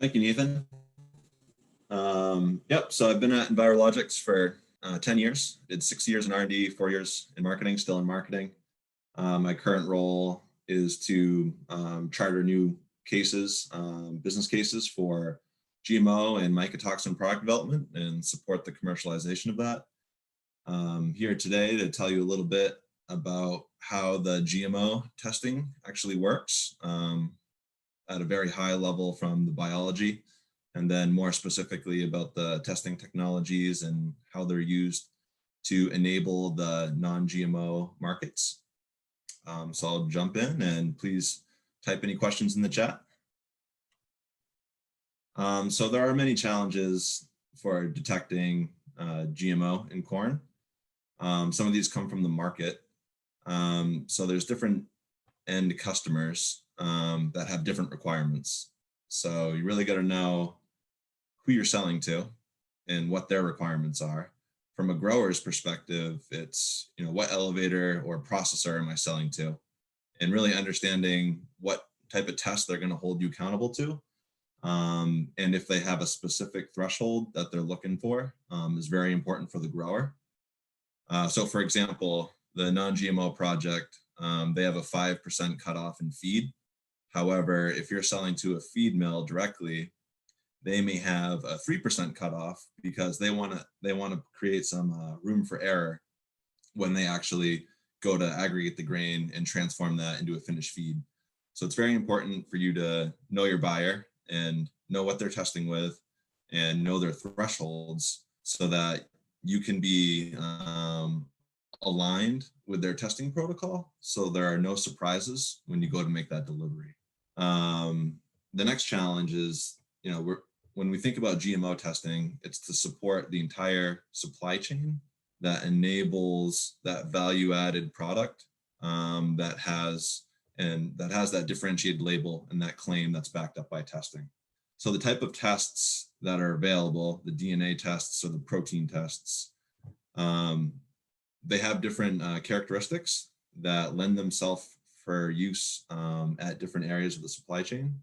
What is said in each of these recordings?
Thank you, Nathan. Yep, so I've been at EnviroLogix for 10 years. Did 6 years in R&D, 4 years in marketing, still in marketing. My current role is to charter new cases, business cases for GMO and mycotoxin product development and support the commercialization of that. Here today to tell you a little bit about how the GMO testing actually works at a very high level from the biology, and then more specifically about the testing technologies and how they're used to enable the non-GMO markets. So I'll jump in and please type any questions in the chat. So there are many challenges for detecting GMO in corn. Some of these come from the market. So there's different end customers that have different requirements. So you really got to know who you're selling to and what their requirements are. From a grower's perspective, it's, what elevator or processor am I selling to? And really understanding what type of test they're going to hold you accountable to. And if they have a specific threshold that they're looking for is very important for the grower. So for example, the non-GMO project, they have a 5% cutoff in feed. However, if you're selling to a feed mill directly, they may have a 3% cutoff because they want to create some room for error when they actually go to aggregate the grain and transform that into a finished feed. So it's very important for you to know your buyer and know what they're testing with and know their thresholds so that you can be aligned with their testing protocol, so there are no surprises when you go to make that delivery. The next challenge is, when we think about GMO testing, it's to support the entire supply chain that enables that value-added product that has that differentiated label and that claim that's backed up by testing. So the type of tests that are available, the DNA tests or the protein tests, they have different characteristics that lend themselves for use at different areas of the supply chain.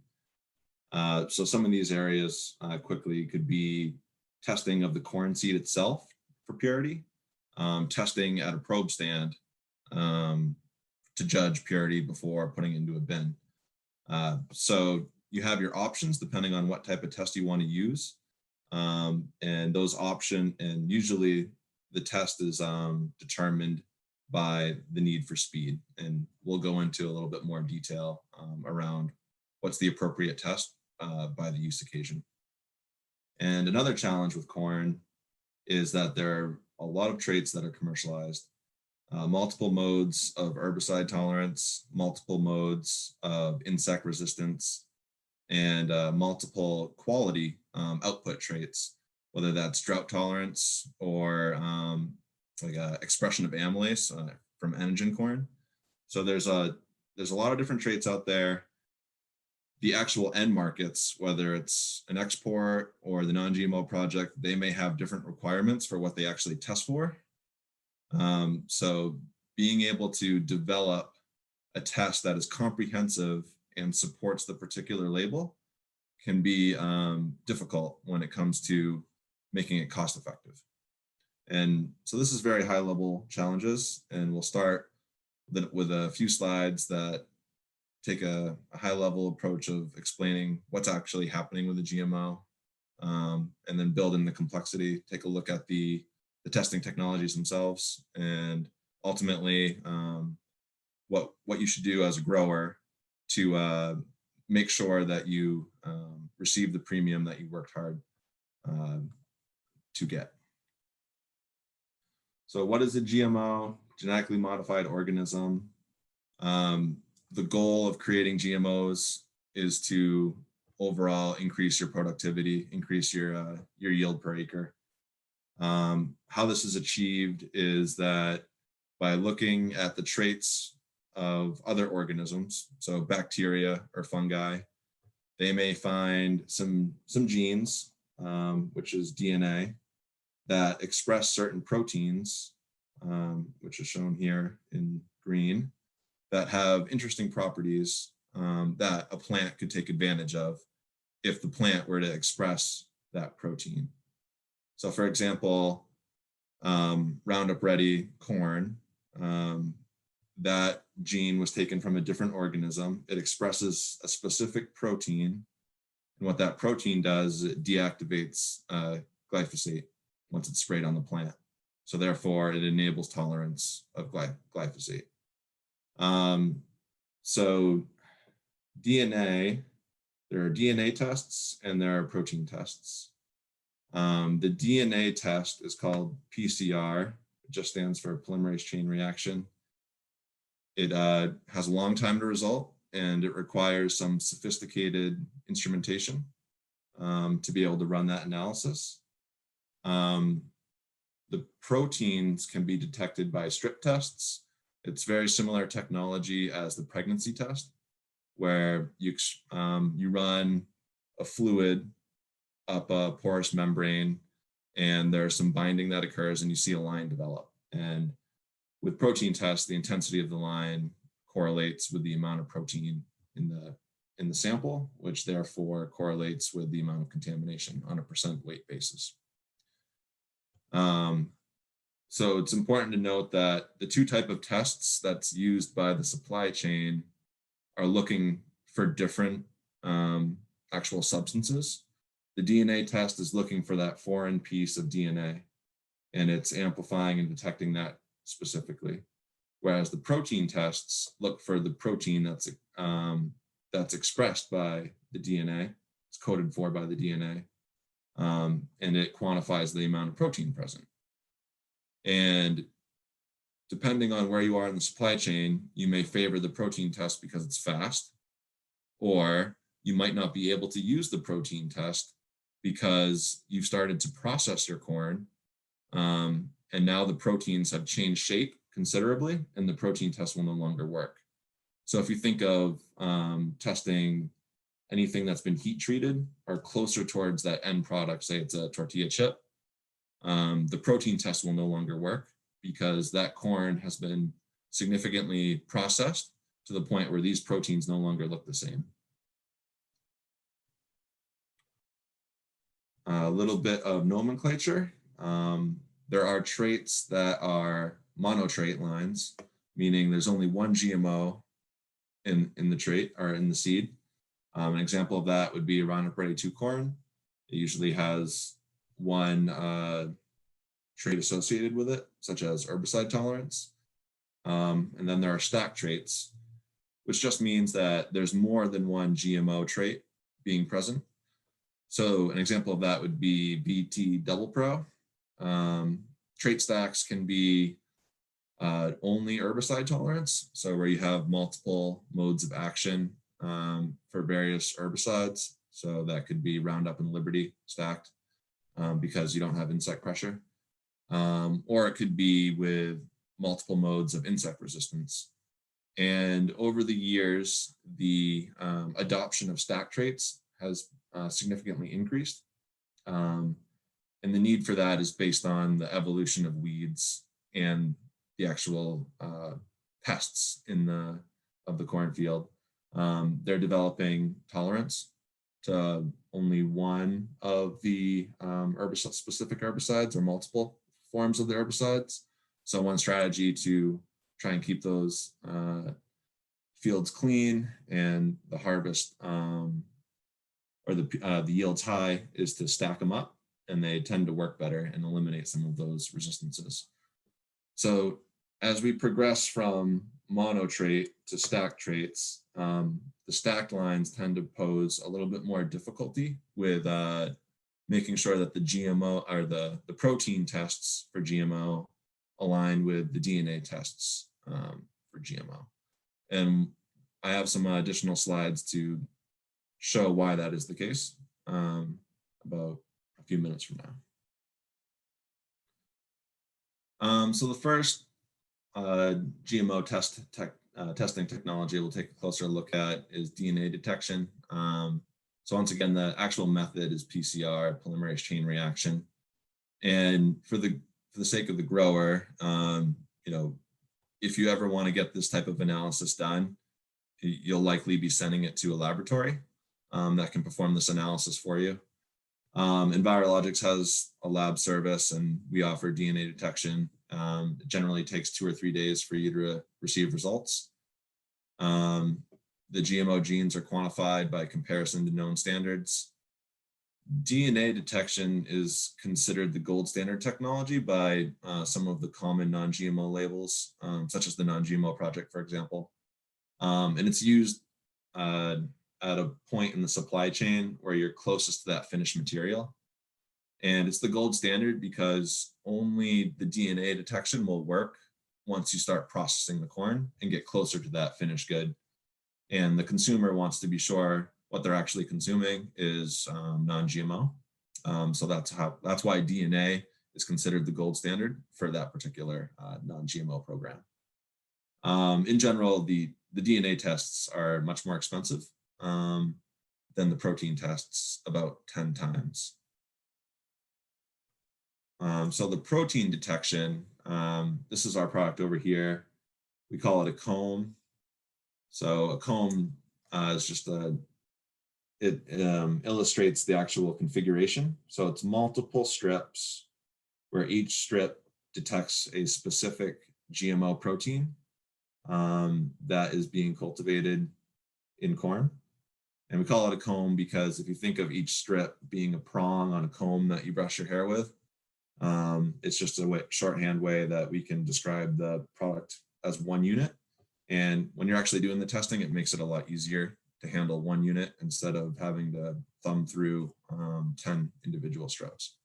So some of these areas quickly could be testing of the corn seed itself for purity, testing at a probe stand to judge purity before putting it into a bin. So you have your options depending on what type of test you want to use. And those options, and usually the test is determined by the need for speed. And we'll go into a little bit more detail around what's the appropriate test by the use occasion. And another challenge with corn is that there are a lot of traits that are commercialized, multiple modes of herbicide tolerance, multiple modes of insect resistance, and multiple quality output traits, whether that's drought tolerance or expression of amylase from anagen corn. So there's a lot of different traits out there. The actual end markets, whether it's an export or the non-GMO project, they may have different requirements for what they actually test for. So being able to develop a test that is comprehensive and supports the particular label can be difficult when it comes to making it cost effective. And so this is very high level challenges, and we'll start with a few slides that take a high level approach of explaining what's actually happening with the GMO, and then build in the complexity, take a look at the testing technologies themselves, and ultimately what you should do as a grower to make sure that you receive the premium that you worked hard to get. So what is a GMO? Genetically modified organism. The goal of creating GMOs is to overall increase your productivity, increase your yield per acre. How this is achieved is that by looking at the traits of other organisms, so bacteria or fungi, they may find some genes, which is DNA, that express certain proteins, which is shown here in green, that have interesting properties that a plant could take advantage of if the plant were to express that protein. So for example, Roundup Ready corn, that gene was taken from a different organism. It expresses a specific protein. And what that protein does, it deactivates glyphosate once it's sprayed on the plant. So therefore, it enables tolerance of glyphosate. So DNA, there are DNA tests and there are protein tests. The DNA test is called PCR. It just stands for polymerase chain reaction. It has a long time to result, and it requires some sophisticated instrumentation to be able to run that analysis. The proteins can be detected by strip tests. It's very similar technology as the pregnancy test, where you run a fluid up a porous membrane, and there's some binding that occurs, and you see a line develop. And with protein tests, the intensity of the line correlates with the amount of protein in the sample, which therefore correlates with the amount of contamination on a percent weight basis. So it's important to note that the two types of tests that's used by the supply chain are looking for different actual substances. The DNA test is looking for that foreign piece of DNA, and it's amplifying and detecting that specifically. Whereas the protein tests look for the protein that's expressed by the DNA, it's coded for by the DNA, and it quantifies the amount of protein present. And depending on where you are in the supply chain, you may favor the protein test because it's fast, or you might not be able to use the protein test because you've started to process your corn, and now the proteins have changed shape considerably, and the protein test will no longer work. So if you think of testing anything that's been heat treated or closer towards that end product, say it's a tortilla chip, the protein test will no longer work because that corn has been significantly processed to the point where these proteins no longer look the same. A little bit of nomenclature. There are traits that are monotrait lines, meaning there's only one GMO in the trait or in the seed. An example of that would be Roundup Ready 2 corn. It usually has one trait associated with it, such as herbicide tolerance. And then there are stack traits, which just means that there's more than one GMO trait being present. So an example of that would be BT Double Pro. Trait stacks can be only herbicide tolerance, so where you have multiple modes of action for various herbicides. So that could be Roundup and Liberty stacked because you don't have insect pressure. Or it could be with multiple modes of insect resistance. And over the years, the adoption of stack traits has significantly increased. And the need for that is based on the evolution of weeds and the actual pests of the cornfield. They're developing tolerance to only one of the specific herbicides or multiple forms of the herbicides. So one strategy to try and keep those fields clean and the harvest or the yields high is to stack them up, and they tend to work better and eliminate some of those resistances. So as we progress from monotrait to stack traits, the stacked lines tend to pose a little bit more difficulty with making sure that the GMO or the protein tests for GMO align with the DNA tests for GMO. And I have some additional slides to show why that is the case about a few minutes from now. So the first GMO testing technology we'll take a closer look at is DNA detection. So once again, the actual method is PCR, polymerase chain reaction. And for the sake of the grower, if you ever want to get this type of analysis done, you'll likely be sending it to a laboratory. that can perform this analysis for you. EnviroLogix has a lab service, and we offer DNA detection. It generally takes 2 or 3 days for you to receive results. The GMO genes are quantified by comparison to known standards. DNA detection is considered the gold standard technology by some of the common non-GMO labels, such as the Non-GMO Project, for example. And it's used at a point in the supply chain where you're closest to that finished material. And it's the gold standard because only the DNA detection will work once you start processing the corn and get closer to that finished good. And the consumer wants to be sure what they're actually consuming is non-GMO. So that's why DNA is considered the gold standard for that particular non-GMO program. In general, the DNA tests are much more expensive than the protein tests, about 10 times. So the protein detection, this is our product over here. We call it a comb. So a comb is just it illustrates the actual configuration. So it's multiple strips where each strip detects a specific GMO protein that is being cultivated in corn. And we call it a comb because if you think of each strip being a prong on a comb that you brush your hair with, it's just a shorthand way that we can describe the product as one unit. And when you're actually doing the testing, it makes it a lot easier to handle one unit instead of having to thumb through 10 individual strips.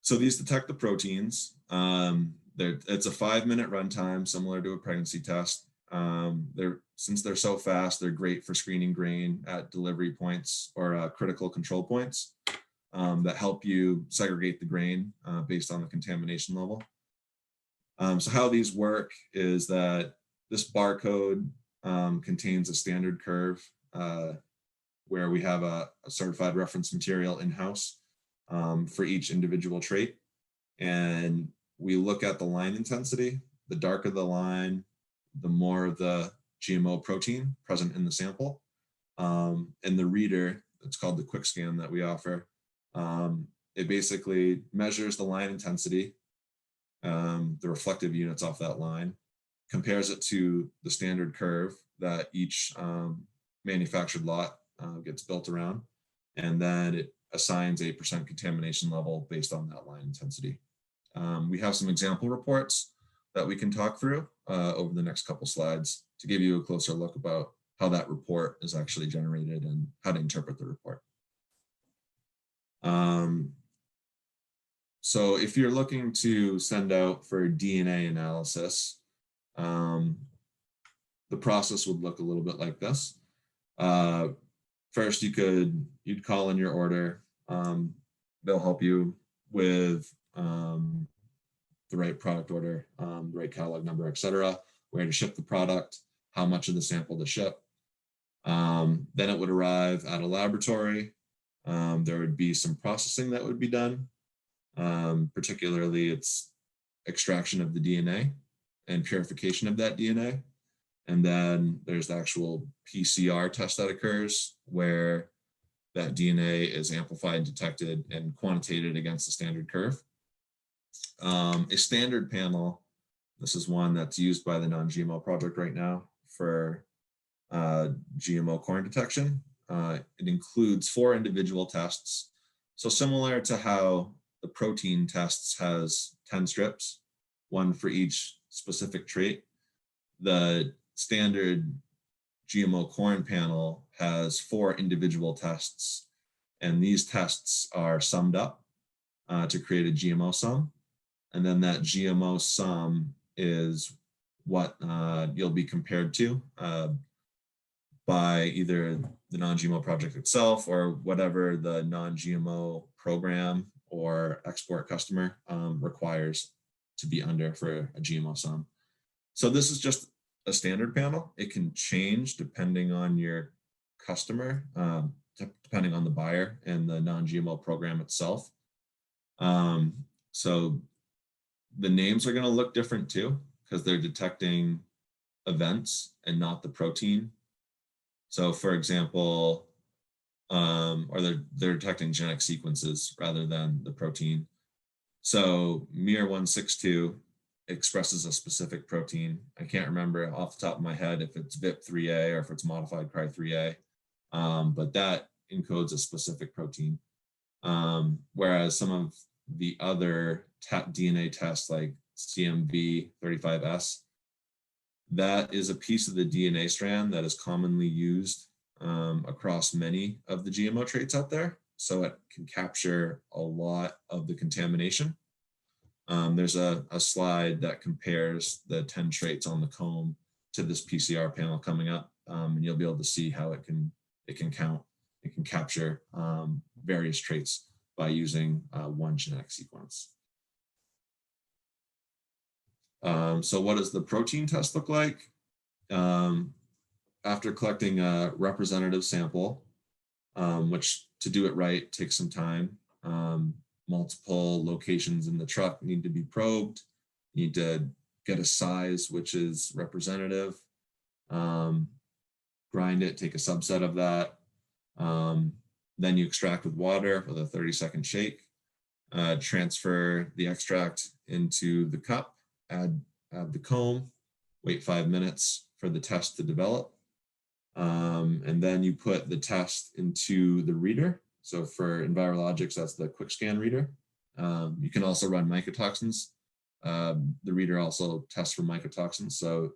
So these detect the proteins. It's a 5-minute runtime, similar to a pregnancy test. Since they're so fast, they're great for screening grain at delivery points or critical control points that help you segregate the grain based on the contamination level. So how these work is that this barcode contains a standard curve where we have a certified reference material in-house for each individual trait. And we look at the line intensity. The darker the line, the more of the GMO protein present in the sample. And the reader, it's called the quick scan that we offer. It basically measures the line intensity, the reflective units off that line, compares it to the standard curve that each manufactured lot gets built around, and then it assigns a % contamination level based on that line intensity. We have some example reports that we can talk through over the next couple slides to give you a closer look about how that report is actually generated and how to interpret the report. So if you're looking to send out for DNA analysis, the process would look a little bit like this. First, you'd call in your order. They'll help you with the right product order, the right catalog number, etc., where to ship the product, how much of the sample to ship. Then it would arrive at a laboratory. There would be some processing that would be done. Particularly, it's extraction of the DNA and purification of that DNA. And then there's the actual PCR test that occurs where that DNA is amplified, detected, and quantitated against the standard curve. A standard panel, this is one that's used by the Non-GMO Project right now for GMO corn detection. It includes 4 individual tests. So similar to how the protein tests has 10 strips, 1 for each specific trait, the standard GMO corn panel has 4 individual tests, and these tests are summed up to create a GMO sum. And then that GMO sum is what you'll be compared to by either the Non-GMO Project itself or whatever the non-GMO program or export customer requires to be under for a GMO sum. So this is just a standard panel. It can change depending on your customer, depending on the buyer and the non-GMO program itself. So the names are going to look different too, because they're detecting events and not the protein So for example, or they're detecting genetic sequences rather than the protein. So MIR162 expresses a specific protein. I can't remember off the top of my head if it's VIP3A or if it's modified Cry3A, but that encodes a specific protein. Whereas some of the other DNA tests like CMV35S, that is a piece of the DNA strand that is commonly used across many of the GMO traits out there. So it can capture a lot of the contamination. There's a slide that compares the 10 traits on the comb to this PCR panel coming up, and you'll be able to see how it can capture various traits by using one genetic sequence. So what does the protein test look like? After collecting a representative sample, which to do it right takes some time, multiple locations in the truck need to be probed. You need to get a size which is representative, grind it, take a subset of that. Then you extract with water with a 30-second shake, transfer the extract into the cup, add the comb, wait 5 minutes for the test to develop. And then you put the test into the reader. So for EnviroLogix, that's the quick scan reader. You can also run mycotoxins. The reader also tests for mycotoxins. So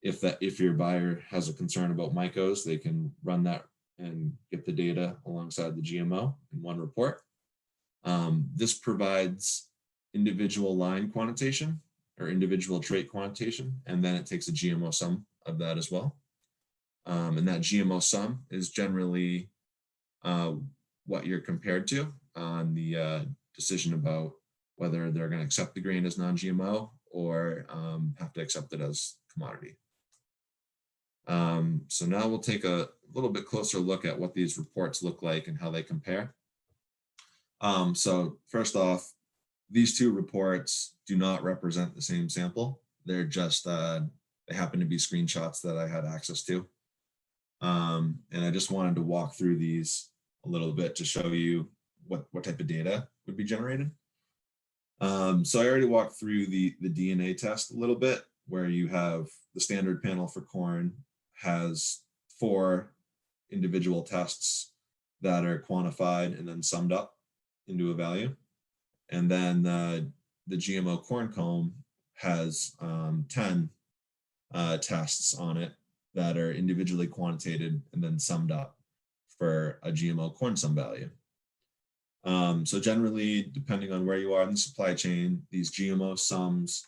if your buyer has a concern about mycos, they can run that and get the data alongside the GMO in one report. This provides individual line quantitation or individual trait quantitation, and then it takes a GMO sum of that as well. And that GMO sum is generally what you're compared to on the decision about whether they're going to accept the grain as non-GMO or have to accept it as commodity. So now we'll take a little bit closer look at what these reports look like and how they compare. So first off, these two reports do not represent the same sample. They're just, they happen to be screenshots that I had access to. And I just wanted to walk through these a little bit to show you what type of data would be generated. So I already walked through the DNA test a little bit, where you have the standard panel for corn has 4 individual tests that are quantified and then summed up into a value. And then the GMO corn comb has 10 tests on it that are individually quantitated and then summed up for a GMO corn sum value. So generally, depending on where you are in the supply chain, these GMO sums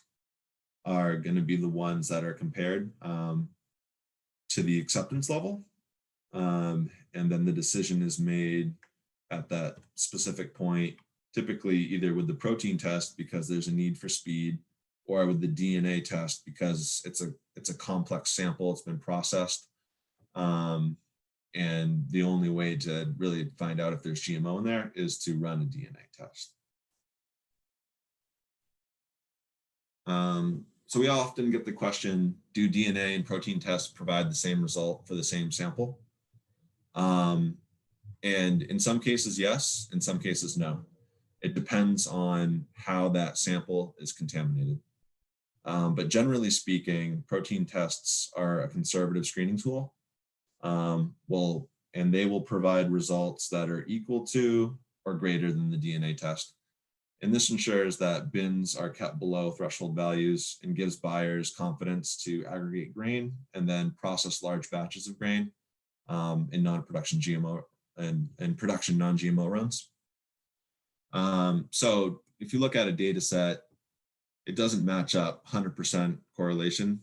are going to be the ones that are compared to the acceptance level. And then the decision is made at that specific point, typically either with the protein test because there's a need for speed, or with the DNA test because it's a complex sample, it's been processed. And the only way to really find out if there's GMO in there is to run a DNA test. So we often get the question, do DNA and protein tests provide the same result for the same sample? And in some cases, yes. In some cases, no. It depends on how that sample is contaminated. But generally speaking, protein tests are a conservative screening tool. And they will provide results that are equal to or greater than the DNA test. And this ensures that bins are kept below threshold values and gives buyers confidence to aggregate grain and then process large batches of grain in non-production GMO and production non-GMO runs. So if you look at a data set, it doesn't match up 100% correlation.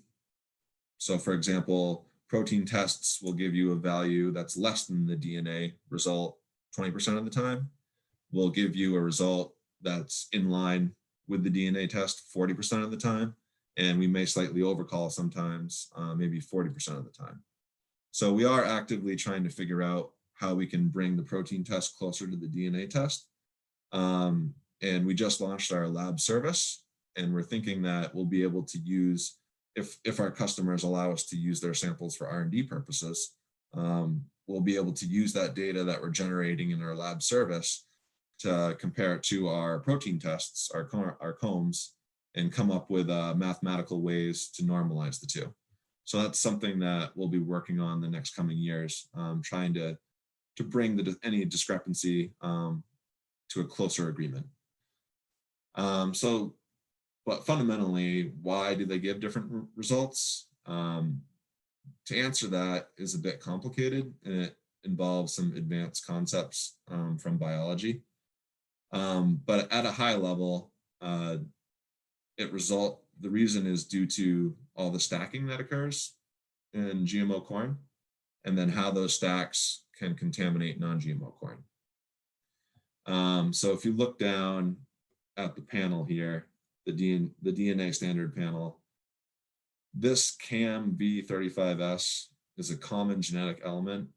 So for example, protein tests will give you a value that's less than the DNA result 20% of the time. Will give you a result that's in line with the DNA test 40% of the time. And we may slightly overcall sometimes, maybe 40% of the time. So we are actively trying to figure out how we can bring the protein test closer to the DNA test. And we just launched our lab service, and we're thinking that we'll be able to use, if our customers allow us to use their samples for R&D purposes, we'll be able to use that data that we're generating in our lab service to compare it to our protein tests, our combs, and come up with mathematical ways to normalize the two. So that's something that we'll be working on the next coming years, trying to bring any discrepancy to a closer agreement. But fundamentally, why do they give different results? To answer that is a bit complicated, and it involves some advanced concepts from biology. But at a high level, the reason is due to all the stacking that occurs in GMO corn, and then how those stacks can contaminate non-GMO corn. So if you look down at the panel here, the DNA standard panel, this CAM V35S is a common genetic element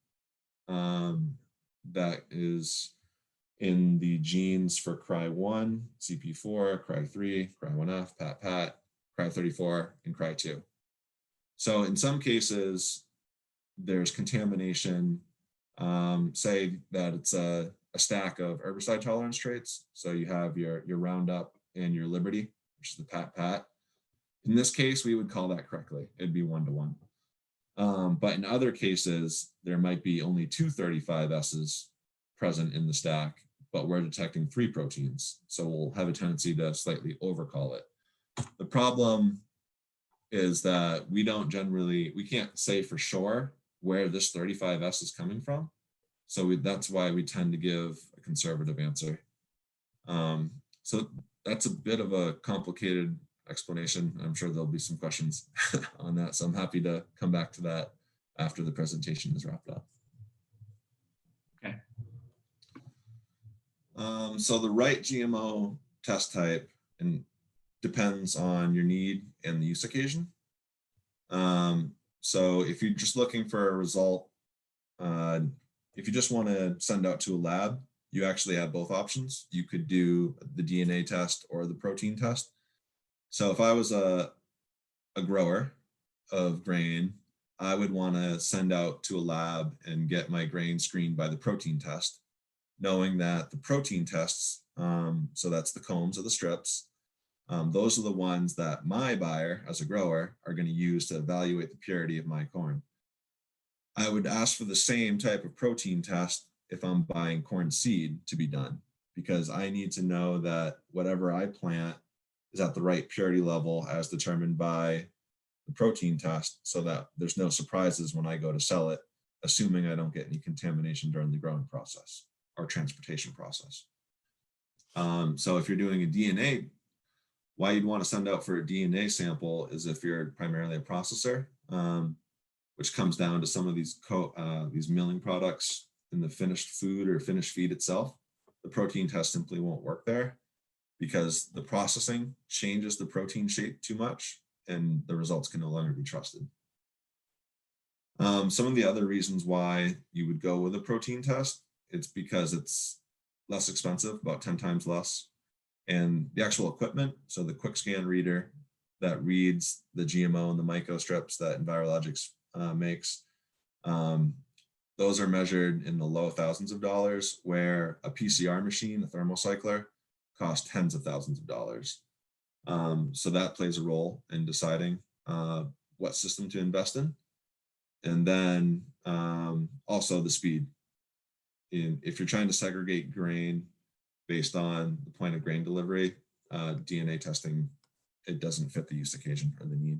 that is in the genes for Cry1, CP4, Cry3, Cry1F, PAT, Cry34, and Cry2. So in some cases, there's contamination, say that it's a stack of herbicide tolerance traits. So you have your Roundup and your Liberty, which is the PAT. In this case, we would call that correctly. It'd be 1-to-1. But in other cases, there might be only 2 35S's present in the stack, but we're detecting 3 proteins. So we'll have a tendency to slightly overcall it. The problem is that we can't say for sure where this 35S is coming from. So that's why we tend to give a conservative answer. So that's a bit of a complicated explanation. I'm sure there'll be some questions on that. So I'm happy to come back to that after the presentation is wrapped up. Okay. So the right GMO test type depends on your need and the use occasion. So if you're just looking for a result, if you just want to send out to a lab, you actually have both options. You could do the DNA test or the protein test. So if I was a grower of grain, I would want to send out to a lab and get my grain screened by the protein test, knowing that the protein tests, so that's the combs or the strips, those are the ones that my buyer as a grower are going to use to evaluate the purity of my corn. I would ask for the same type of protein test if I'm buying corn seed to be done, because I need to know that whatever I plant is at the right purity level as determined by the protein test, so that there's no surprises when I go to sell it, assuming I don't get any contamination during the growing process or transportation process. So if you're doing a DNA, why you'd want to send out for a DNA sample is if you're primarily a processor, which comes down to some of these milling products in the finished food or finished feed itself. The protein test simply won't work there because the processing changes the protein shape too much and the results can no longer be trusted. Some of the other reasons why you would go with a protein test, it's because it's less expensive, about 10 times less. And the actual equipment, so the quick scan reader that reads the GMO and the myco strips that EnviroLogix makes, those are measured in the low thousands of dollars, where a PCR machine, a thermocycler, costs tens of thousands of dollars. So that plays a role in deciding what system to invest in. And then also the speed. If you're trying to segregate grain based on the point of grain delivery, DNA testing, it doesn't fit the use occasion or the need.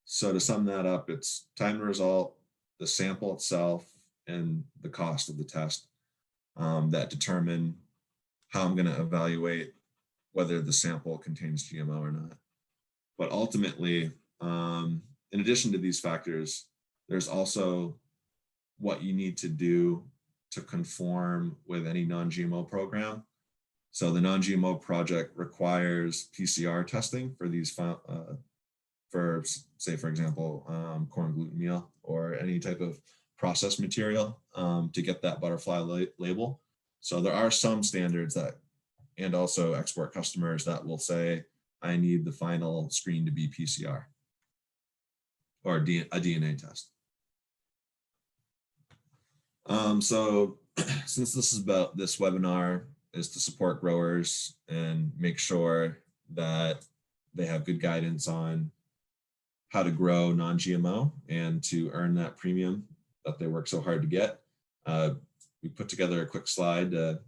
So to sum that up, it's time to result, the sample itself, and the cost of the test that determine how I'm going to evaluate whether the sample contains GMO or not. But ultimately, in addition to these factors, there's also what you need to do to conform with any non-GMO program. So the non-GMO project requires PCR testing for these, for say, for example, corn gluten meal or any type of processed material to get that butterfly label. So there are some standards that, and also export customers that will say, I need the final screen to be PCR or a DNA test. So since this webinar is to support growers and make sure that they have good guidance on how to grow non-GMO and to earn that premium that they work so hard to get, we put together a quick slide to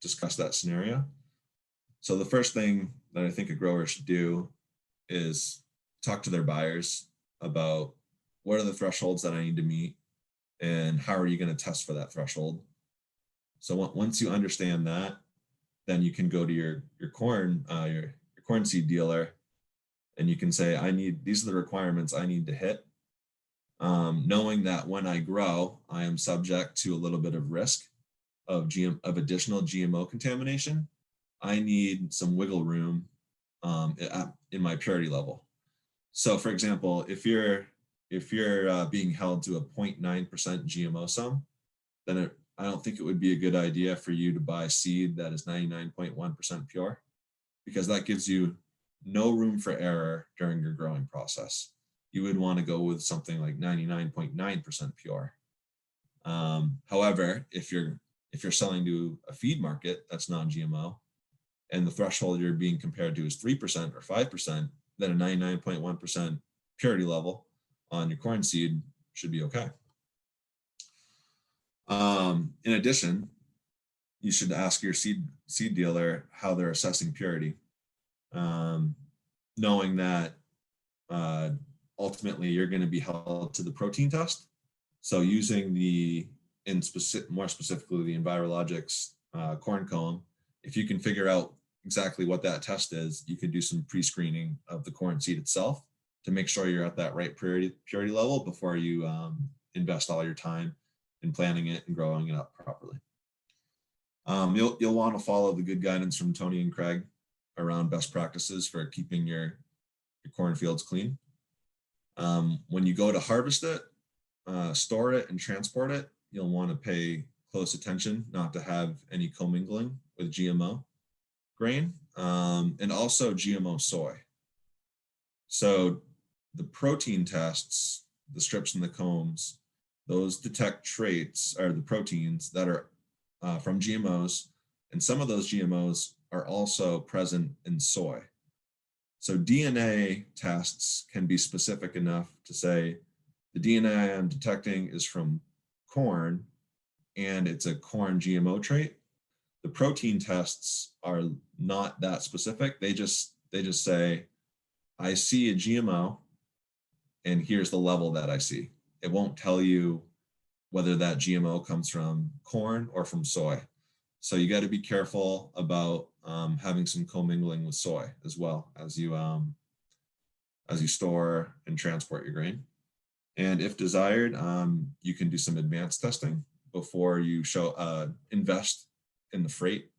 discuss that scenario. So the first thing that I think a grower should do is talk to their buyers about what are the thresholds that I need to meet and how are you going to test for that threshold. So once you understand that, then you can go to your corn seed dealer and you can say, these are the requirements I need to hit. Knowing that when I grow, I am subject to a little bit of risk of additional GMO contamination. I need some wiggle room in my purity level. So for example, if you're being held to a 0.9% GMO sum, then I don't think it would be a good idea for you to buy seed that is 99.1% pure, because that gives you no room for error during your growing process. You would want to go with something like 99.9% pure. However, if you're selling to a feed market that's non-GMO, and the threshold you're being compared to is 3% or 5%, then a 99.1% purity level on your corn seed should be okay. In addition, you should ask your seed dealer how they're assessing purity, knowing that ultimately you're going to be held to the protein test. So using more specifically the EnviroLogix corn cone, if you can figure out exactly what that test is, you can do some pre-screening of the corn seed itself to make sure you're at that right purity level before you invest all your time in planning it and growing it up properly. You'll want to follow the good guidance from Tony and Craig around best practices for keeping your cornfields clean. When you go to harvest it, store it, and transport it, you'll want to pay close attention not to have any commingling with GMO grain, and also GMO soy. So the protein tests, the strips and the combs, those detect traits or the proteins that are from GMOs, and some of those GMOs are also present in soy. So DNA tests can be specific enough to say the DNA I'm detecting is from corn and it's a corn GMO trait. The protein tests are not that specific. They just say, I see a GMO and here's the level that I see. It won't tell you whether that GMO comes from corn or from soy. So you got to be careful about having some commingling with soy as well as you store and transport your grain. And if desired, you can do some advanced testing before you invest in the freight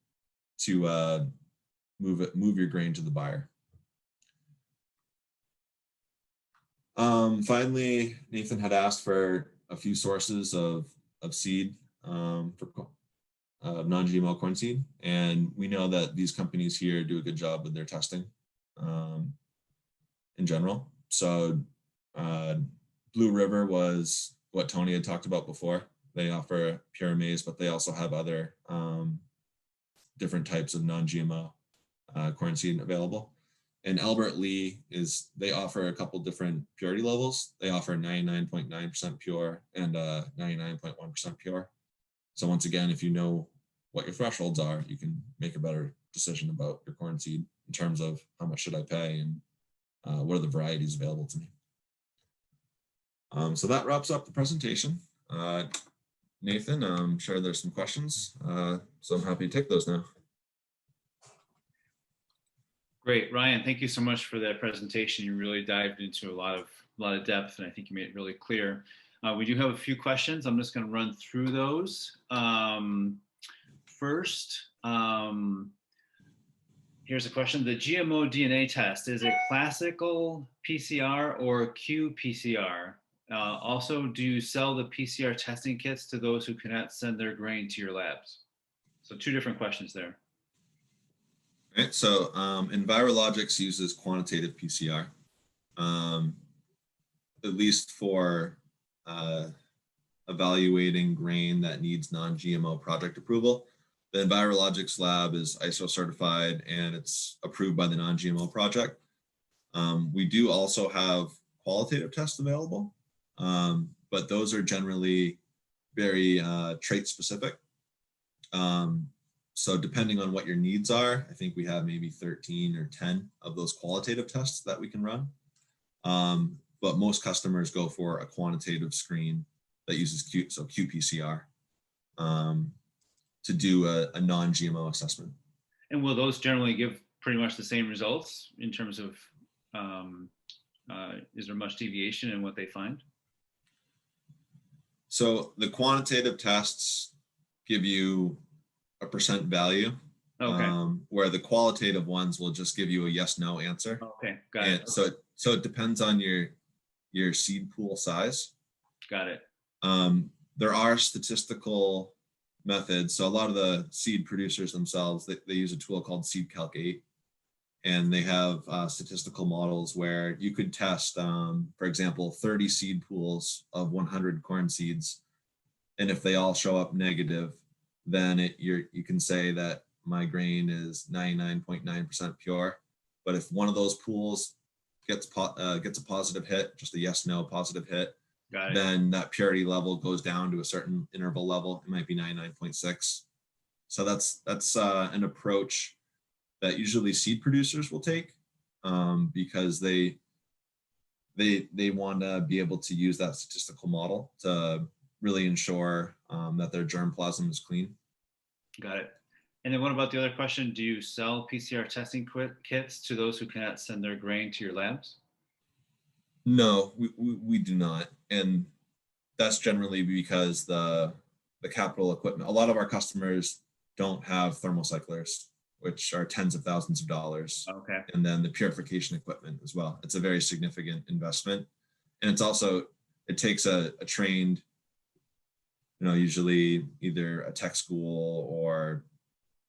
to move your grain to the buyer. Finally, Nathan had asked for a few sources of seed for non-GMO corn seed, and we know that these companies here do a good job with their testing in general. So Blue River was what Tony had talked about before. They offer pure maize, but they also have other different types of non-GMO corn seed available. And Albert Lee they offer a couple different purity levels. They offer 99.9% pure and 99.1% pure. So once again, if you know what your thresholds are, you can make a better decision about your corn seed in terms of how much should I pay and what are the varieties available to me. So that wraps up the presentation. Nathan, I'm sure there's some questions, so I'm happy to take those now. Great, Ryan, thank you so much for that presentation. You really dived into a lot of depth, and I think you made it really clear. We do have a few questions. I'm just going to run through those. First, here's a question. The GMO DNA test is a classical PCR or qPCR? Also, do you sell the PCR testing kits to those who cannot send their grain to your labs? So 2 different questions there. All right, so EnviroLogix uses quantitative PCR, at least for evaluating grain that needs non-GMO project approval, the EnviroLogix lab is ISO certified and it's approved by the non-GMO project. We do also have qualitative tests available, but those are generally very trait specific. So depending on what your needs are, I think we have maybe 13 or 10 of those qualitative tests that we can run. But most customers go for a quantitative screen that uses qPCR to do a non-GMO assessment. And will those generally give pretty much the same results in terms of, is there much deviation in what they find? So the quantitative tests give you a percent value, Okay. Where the qualitative ones will just give you a yes/no answer. Okay, got And it. so it depends on your seed pool size. Got it. There are statistical methods. So a lot of the seed producers themselves, they use a tool called SeedCalc8, and they have statistical models where you could test, for example, 30 seed pools of 100 corn seeds. And if they all show up negative, then you can say that my grain is 99.9% pure. But if one of those pools gets a positive hit, just a yes/no positive hit, then that purity level goes down to a certain interval level. It might be 99.6. So that's an approach that usually seed producers will take, because they want to be able to use that statistical model to really ensure that their germplasm is clean. Got it. And then what about the other question? Do you sell PCR testing kits to those who cannot send their grain to your labs? No, we do not. And that's generally because the capital equipment, a lot of our customers don't have thermocyclers, which are tens of thousands of dollars. Okay. And then the purification equipment as well. It's a very significant investment. And it's also, it takes a trained, usually either a tech school or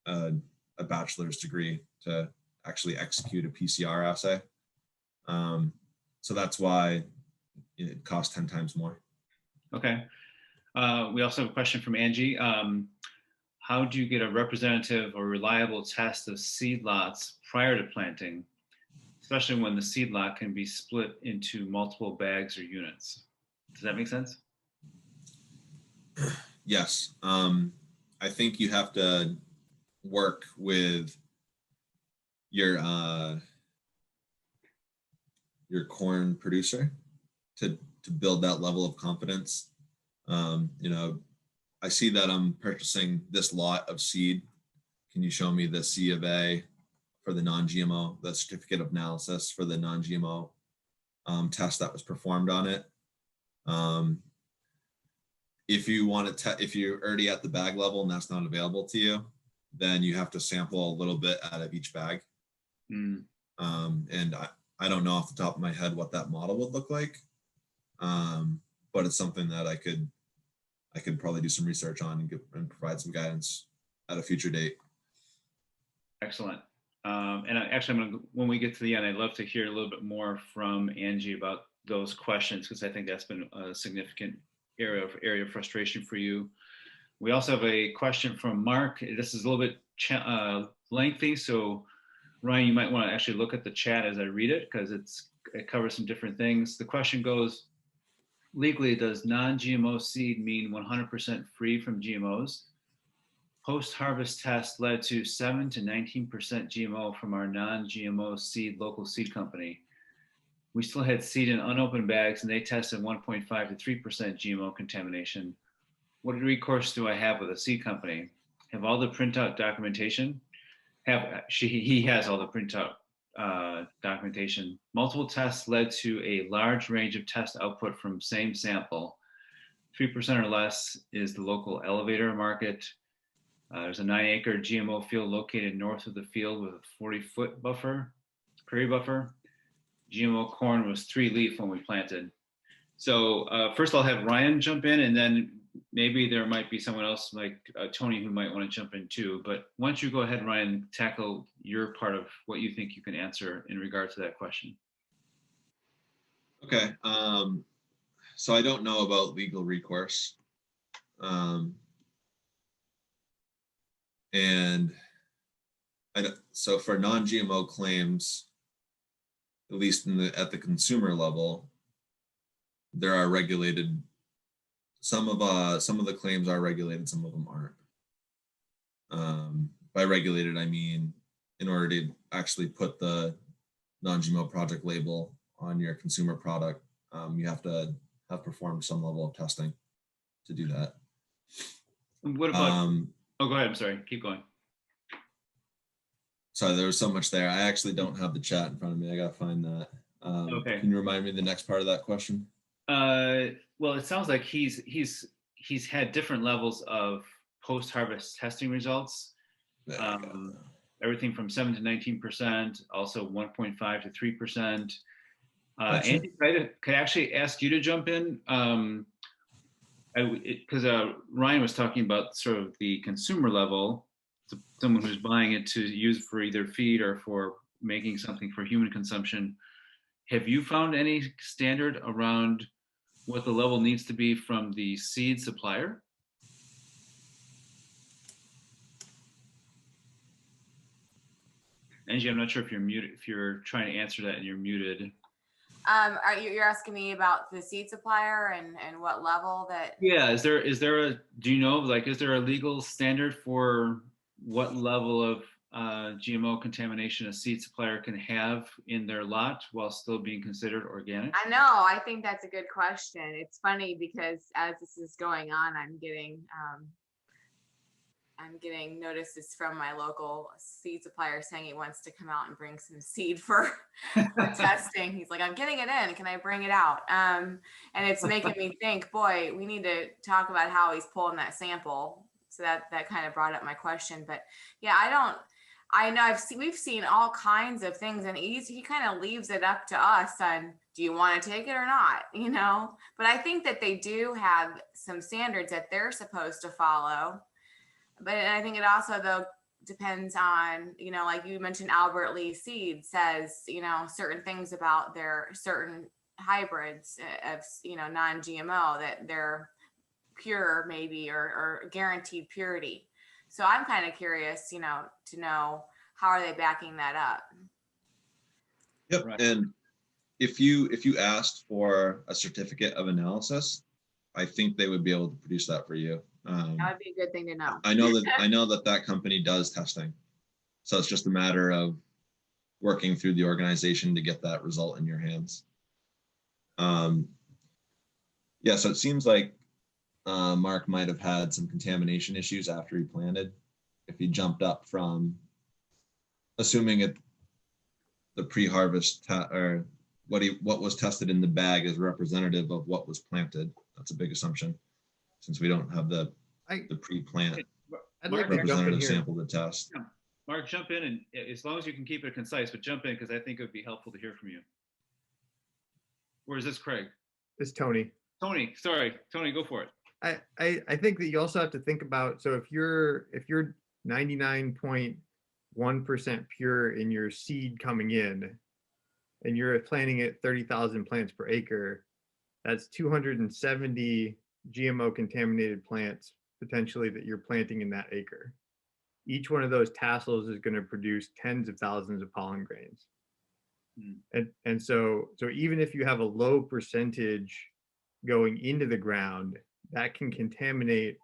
a bachelor's degree to actually execute a PCR assay. So that's why it costs 10 times more. Okay. We also have a question from Angie. How do you get a representative or reliable test of seed lots prior to planting, especially when the seed lot can be split into multiple bags or units? Does that make sense? Yes. I think you have to work with your corn producer to build that level of confidence. I see that I'm purchasing this lot of seed. Can you show me the C of A for the non-GMO, the certificate of analysis for the non-GMO test that was performed on it? If you want to, if you're already at the bag level and that's not available to you, then you have to sample a little bit out of each bag. And I don't know off the top of my head what that model would look like, but it's something that I could probably do some research on and provide some guidance at a future date. Excellent. And actually, when we get to the end, I'd love to hear a little bit more from Angie about those questions, because I think that's been a significant area of frustration for you. We also have a question from Mark. This is a little bit lengthy, so Ryan, you might want to actually look at the chat as I read it, because it covers some different things. The question goes, legally, does non-GMO seed mean 100% free from GMOs? Post-harvest test led to 7 to 19% GMO from our non-GMO seed local seed company. We still had seed in unopened bags, and they tested 1.5 to 3% GMO contamination. What recourse do I have with a seed company? Have all the printout documentation? He has all the printout documentation. Multiple tests led to a large range of test output from same sample. 3% or less is the local elevator market. There's a 9-acre GMO field located north of the field with a 40-foot prairie buffer. GMO corn was 3-leaf when we planted. So first I'll have Ryan jump in, and then maybe there might be someone else like Tony who might want to jump in too. But why don't you go ahead, Ryan, tackle your part of what you think you can answer in regard to that question. Okay. So I don't know about legal recourse. And so for non-GMO claims, at least at the consumer level, there are regulated. Some of the claims are regulated, some of them aren't. By regulated, I mean in order to actually put the non-GMO project label on your consumer product, you have to have performed some level of testing to do that. What about? Oh, go ahead. I'm sorry. Keep going. Sorry, there was so much there. I actually don't have the chat in front of me. I gotta find that. Okay. Can you remind me the next part of that question? Well, it sounds like he's had different levels of post-harvest testing results. Everything from 7 to 19%, also 1.5 to 3%. Gotcha. Andy, could I actually ask you to jump in? Because Ryan was talking about sort of the consumer level, someone who's buying it to use for either feed or for making something for human consumption. Have you found any standard around what the level needs to be from the seed supplier? Angie, I'm not sure if you're muted, if you're trying to answer that and you're muted. You're asking me about the seed supplier and what level that? Yeah, is there do you know, like, is there a legal standard for what level of GMO contamination a seed supplier can have in their lot while still being considered organic? I know, I think that's a good question. It's funny because as this is going on, I'm getting notices from my local seed supplier saying he wants to come out and bring some seed for testing. He's like, I'm getting it in. Can I bring it out? And it's making me think, boy, we need to talk about how he's pulling that sample. So that kind of brought up my question. But yeah, I know we've seen all kinds of things, and he kind of leaves it up to us on, do you want to take it or not? You know, but I think that they do have some standards that they're supposed to follow. But I think it also, though, depends on, you know, like you mentioned, Albert Lee Seed says, you know, certain things about their certain hybrids of, you know, non-GMO, that they're pure maybe, or guaranteed purity. So I'm kind of curious, you know, to know, how are they backing that up? Yep. Right. And if you asked for a certificate of analysis, I think they would be able to produce that for you. That would be a good thing to know. I know that company does testing, so it's just a matter of working through the organization to get that result in your hands. Yeah, so it seems like Mark might have had some contamination issues after he planted. If he jumped up from, assuming the pre-harvest or what was tested in the bag is representative of what was planted. That's a big assumption, since we don't have the pre-plant representative sample to test. Yeah. Mark, jump in, and as long as you can keep it concise, but jump in, because I think it would be helpful to hear from you. Or is this Craig? It's Tony. Tony, sorry. Tony, go for it. I think that you also have to think about, so if you're 99.1% pure in your seed coming in, and you're planting at 30,000 plants per acre, that's 270 GMO contaminated plants potentially that you're planting in that acre. Each one of those tassels is going to produce tens of thousands of pollen grains. And so even if you have a low percentage going into the ground, that can contaminate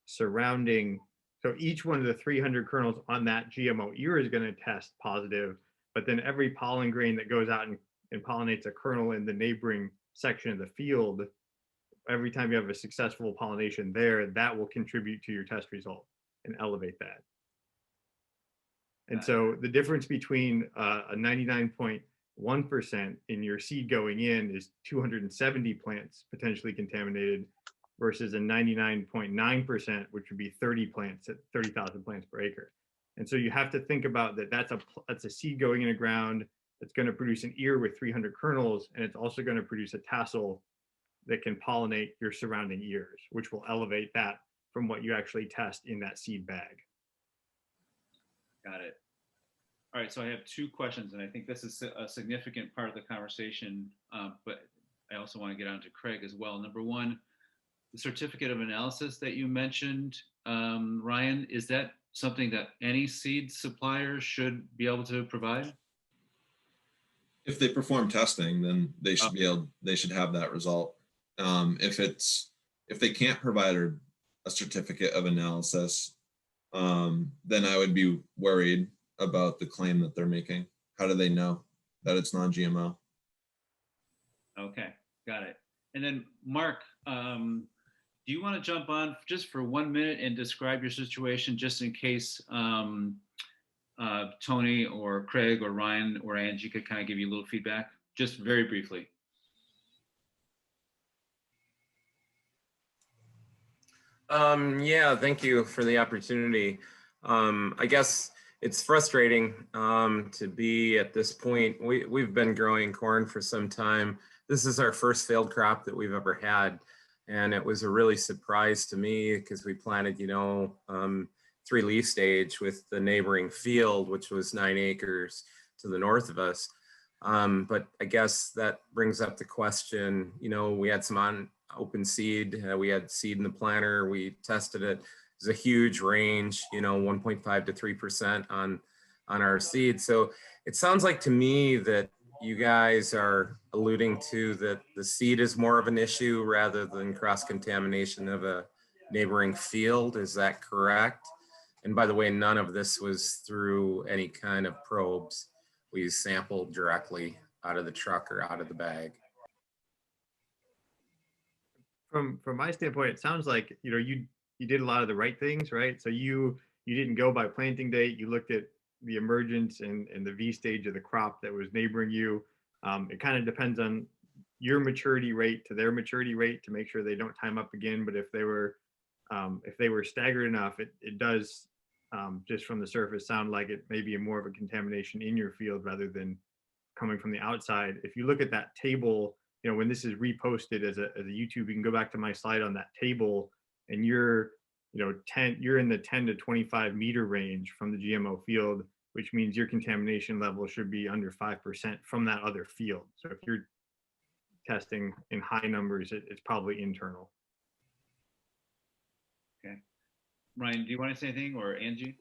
surrounding. So each one of the 300 kernels on that GMO ear is going to test positive, but then every pollen grain that goes out and pollinates a kernel in the neighboring section of the field, every time you have a successful pollination there, that will contribute to your test result and elevate that. And so the difference between a 99.1% in your seed going in is 270 plants potentially contaminated versus a 99.9%, which would be 30 plants at 30,000 plants per acre. And so you have to think about that. That's a seed going in the ground that's going to produce an ear with 300 kernels, and it's also going to produce a tassel that can pollinate your surrounding ears, which will elevate that from what you actually test in that seed bag. Got it. All right, so I have two questions, and I think this is a significant part of the conversation, but I also want to get on to Craig as well. Number one, the certificate of analysis that you mentioned, Ryan, is that something that any seed supplier should be able to provide? If they perform testing, then they Oh, should be able, they should have that result. If they can't provide a certificate of analysis, then I would be worried about the claim that they're making. How do they know that it's non-GMO? okay, got it. And then Mark, do you want to jump on just for 1 minute and describe your situation, just in case Tony or Craig or Ryan or Angie could kind of give you a little feedback, just very briefly? Yeah, thank you for the opportunity. I guess it's frustrating to be at this point. We've been growing corn for some time. This is our first failed crop that we've ever had. And it was a really surprise to me because we planted, 3-leaf stage with the neighboring field, which was 9 acres to the north of us. But I guess that brings up the question, we had some open seed. We had seed in the planter. We tested it. It's a huge range, 1.5 to 3% on our seed. So it sounds like to me that you guys are alluding to that the seed is more of an issue rather than cross-contamination of a neighboring field. Is that correct? And by the way, none of this was through any kind of probes. We sampled directly out of the truck or out of the bag. From my standpoint, it sounds like you did a lot of the right things, right? So you didn't go by planting date. You looked at the emergence and the V stage of the crop that was neighboring you. It kind of depends on your maturity rate to their maturity rate to make sure they don't time up again. But if they were staggered enough, it does, just from the surface, sound like it may be more of a contamination in your field rather than coming from the outside. If you look at that table, when this is reposted as a YouTube, you can go back to my slide on that table, and you're in the 10 to 25 meter range from the GMO field, which means your contamination level should be under 5% from that other field. So if you're testing in high numbers, it's probably internal. Okay. Ryan, do you want to say anything, or Angie?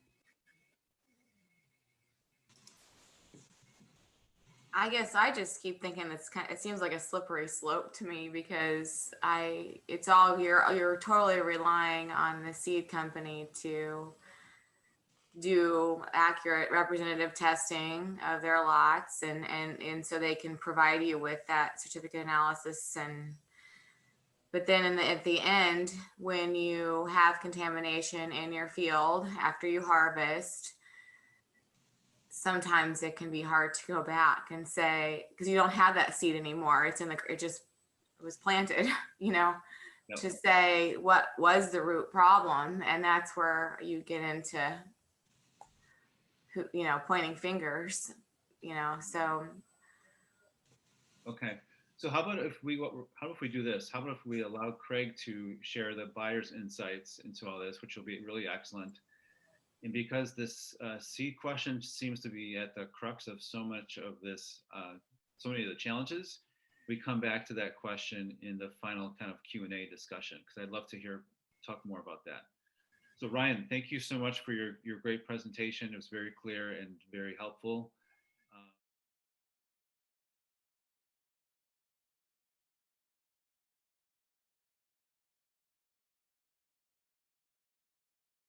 I guess I just keep thinking it seems like a slippery slope to me, because it's all you're totally relying on the seed company to do accurate representative testing of their lots, and so they can provide you with that certificate analysis. But then at the end, when you have contamination in your field after you harvest, sometimes it can be hard to go back and say, because you don't have that seed anymore. It was planted, Yep. to say what was the root problem. And that's where you get into, pointing fingers, so. Okay. So how about if we do this? How about if we allow Craig to share the buyer's insights into all this, which will be really excellent. And because this seed question seems to be at the crux of so much of this, so many of the challenges, we come back to that question in the final kind of Q&A discussion, because I'd love to talk more about that. So Ryan, thank you so much for your great presentation. It was very clear and very helpful.